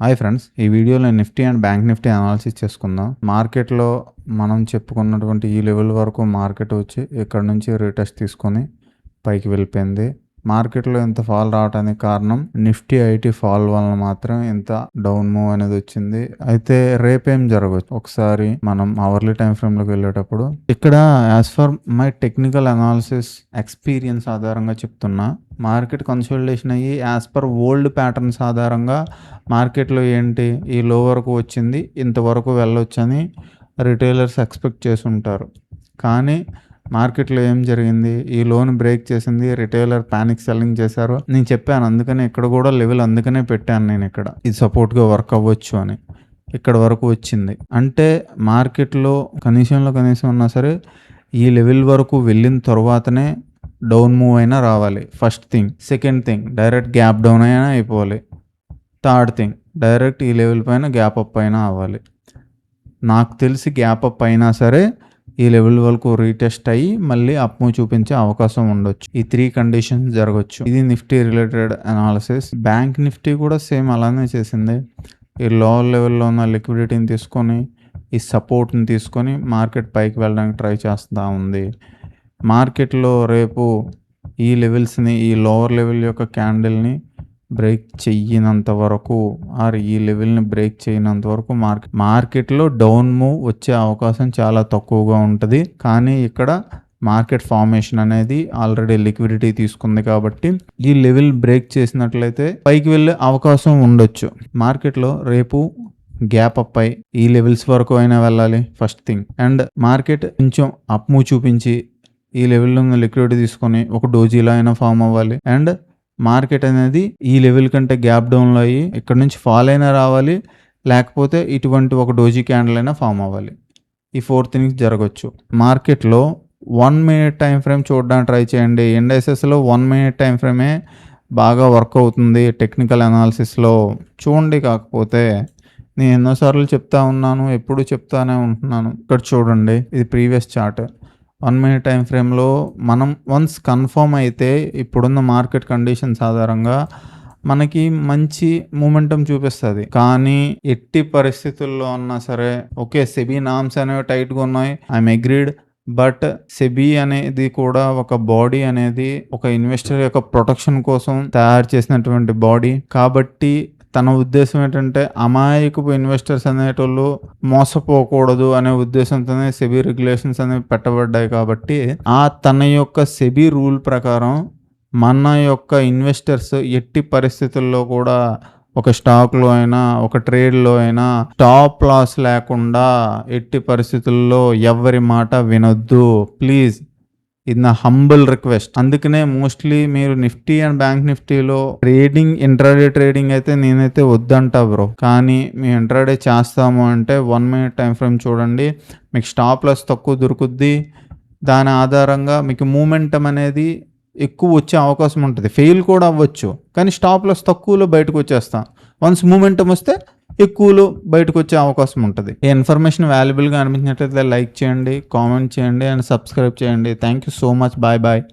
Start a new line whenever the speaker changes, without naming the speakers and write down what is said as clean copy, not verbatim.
Hi friends, ఈ వీడియోలో Nifty and bank Nifty analysis చేసుకుందాం. మార్కెట్లో మనం చెప్పుకున్నటువంటి ఈ లెవెల్ వరకు మార్కెట్ వచ్చి ఇక్కడ నుంచి రీటెస్ట్ తీసుకొని పైకి వెళ్ళిపోయింది. మార్కెట్లో ఇంత ఫాల్ రావడానికి కారణం నిఫ్టీ ఐటీ ఫాల్ వలన మాత్రం ఇంత డౌన్ మూవ్ అనేది వచ్చింది. అయితే రేపేం జరగవచ్చు ఒకసారి మనం అవర్లీ టైం ఫ్రేమ్ లోకి వెళ్ళేటప్పుడు ఇక్కడ as for my technical analysis experience ఆధారంగా చెప్తున్నా, మార్కెట్ కన్సోలిడేషన్ అయ్యి యాజ్ పర్ ఓల్డ్ ప్యాటర్న్స్ ఆధారంగా మార్కెట్లో ఏంటి ఈ లో వరకు వచ్చింది, ఇంతవరకు వెళ్ళొచ్చని రిటైలర్స్ ఎక్స్పెక్ట్ చేసి ఉంటారు. కానీ మార్కెట్లో ఏం జరిగింది, ఈ లోన్ బ్రేక్ చేసింది, రిటైలర్ పానిక్ సెల్లింగ్ చేశారు. నేను చెప్పాను, అందుకనే ఇక్కడ కూడా లెవెల్ అందుకనే పెట్టాను నేను, ఇక్కడ ఇది సపోర్ట్గా వర్క్ అవ్వచ్చు అని. ఇక్కడ వరకు వచ్చింది అంటే మార్కెట్లో కనీసం ఉన్నా సరే ఈ లెవెల్ వరకు వెళ్ళిన తర్వాతనే డౌన్ మూవ్ అయినా రావాలి. First thing. Second thing, direct gap down అయినా అయిపోవాలి. థర్డ్ థింగ్, డైరెక్ట్ ఈ లెవెల్ పైన గ్యాప్ అప్ అయినా అవ్వాలి. నాకు తెలిసి గ్యాప్ అప్ అయినా సరే ఈ లెవెల్ వరకు రీటెస్ట్ అయ్యి మళ్ళీ అప్ మూవ్ చూపించే అవకాశం ఉండొచ్చు. ఈ 3 కండిషన్స్ జరగచ్చు. ఇది Nifty related analysis. Bank Nifty కూడా సేమ్ అలానే చేసింది. ఈ లోవర్ లెవెల్లో ఉన్న లిక్విడిటీని తీసుకొని ఈ సపోర్ట్ని తీసుకొని మార్కెట్ పైకి వెళ్ళడానికి ట్రై చేస్తూ ఉంది. మార్కెట్లో రేపు ఈ లెవెల్స్ని, ఈ లోవర్ లెవెల్ యొక్క క్యాండిల్ని బ్రేక్ చెయ్యినంత వరకు ఆర్ ఈ లెవెల్ని బ్రేక్ చేయనంత వరకు మార్కెట్లో డౌన్ మూవ్ వచ్చే అవకాశం చాలా తక్కువగా ఉంటుంది. కానీ ఇక్కడ మార్కెట్ ఫార్మేషన్ అనేది ఆల్రెడీ లిక్విడిటీ తీసుకుంది కాబట్టి ఈ లెవెల్ బ్రేక్ చేసినట్లయితే పైకి వెళ్ళే అవకాశం ఉండొచ్చు. మార్కెట్లో రేపు గ్యాప్ అప్ అయి ఈ లెవెల్స్ వరకు అయినా వెళ్ళాలి ఫస్ట్ థింగ్. అండ్ మార్కెట్ కొంచెం అప్ మూవ్ చూపించి ఈ లెవెల్లో ఉన్న లిక్విడిటీ తీసుకొని ఒక డోజీలా అయినా ఫామ్ అవ్వాలి. అండ్ మార్కెట్ అనేది ఈ లెవెల్ కంటే గ్యాప్ డౌన్లో అయ్యి ఇక్కడ నుంచి ఫాల్ అయినా రావాలి, లేకపోతే ఇటువంటి ఒక డోజీ క్యాండిల్ అయినా ఫామ్ అవ్వాలి. ఈ 4 థింగ్స్ జరగచ్చు. మార్కెట్లో 1 మినిట్ టైం ఫ్రేమ్ చూడడానికి ట్రై చేయండి. ఇండెక్సెస్లో 1 మినిట్ టైం ఫ్రేమే బాగా వర్క్ అవుతుంది. టెక్నికల్ అనాలిసిస్లో చూడండి. కాకపోతే నేను ఎన్నోసార్లు చెప్తా ఉన్నాను, ఎప్పుడు చెప్తానే ఉంటున్నాను. ఇక్కడ చూడండి, ఇది ప్రీవియస్ చార్ట్. 1 మినిట్ టైం ఫ్రేమ్లో మనం వన్స్ కన్ఫర్మ్ అయితే ఇప్పుడున్న మార్కెట్ కండిషన్స్ ఆధారంగా మనకి మంచి మూమెంటం చూపిస్తుంది. కానీ ఎట్టి పరిస్థితుల్లో ఉన్నా సరే ఓకే, సెబీ నామ్స్ అనేవి టైట్గా ఉన్నాయి, ఐఎమ్ అగ్రీడ్. బట్ సెబీ అనేది కూడా ఒక బాడీ అనేది ఒక ఇన్వెస్టర్ యొక్క ప్రొటెక్షన్ కోసం తయారు చేసినటువంటి బాడీ. కాబట్టి తన ఉద్దేశం ఏంటంటే అమాయకపు ఇన్వెస్టర్స్ అనేటోళ్ళు మోసపోకూడదు అనే ఉద్దేశంతోనే సెబీ రెగ్యులేషన్స్ అనేవి పెట్టబడ్డాయి. కాబట్టి తన యొక్క సెబీ రూల్ ప్రకారం మన యొక్క ఇన్వెస్టర్స్ ఎట్టి పరిస్థితుల్లో కూడా ఒక స్టాక్లో అయినా ఒక ట్రేడ్లో అయినా స్టాప్ లాస్ లేకుండా ఎట్టి పరిస్థితుల్లో ఎవరి మాట వినొద్దు ప్లీజ్. ఇది నా హంబుల్ రిక్వెస్ట్. అందుకనే మోస్ట్లీ మీరు నిఫ్టీ అండ్ బ్యాంక్ నిఫ్టీలో ట్రేడింగ్, ఇంట్రాడే ట్రేడింగ్ అయితే నేనైతే వద్దంటా బ్రో. కానీ మేము ఇంట్రాడే చేస్తాము అంటే 1 మినిట్ టైం ఫ్రేమ్ చూడండి, మీకు స్టాప్ లాస్ తక్కువ దొరుకుద్ది. దాని ఆధారంగా మీకు మూమెంటం అనేది ఎక్కువ వచ్చే అవకాశం ఉంటుంది. ఫెయిల్ కూడా అవ్వచ్చు, కానీ స్టాప్ లాస్ తక్కువలో బయటకు వచ్చేస్తాం. వన్స్ మూమెంటం వస్తే ఎక్కువలో బయటకు వచ్చే అవకాశం ఉంటుంది. ఈ ఇన్ఫర్మేషన్ వాల్యుబుల్గా అనిపించినట్లయితే లైక్ చేయండి, కామెంట్ చేయండి అండ్ సబ్స్క్రైబ్ చేయండి. Thank you so much. Bye bye.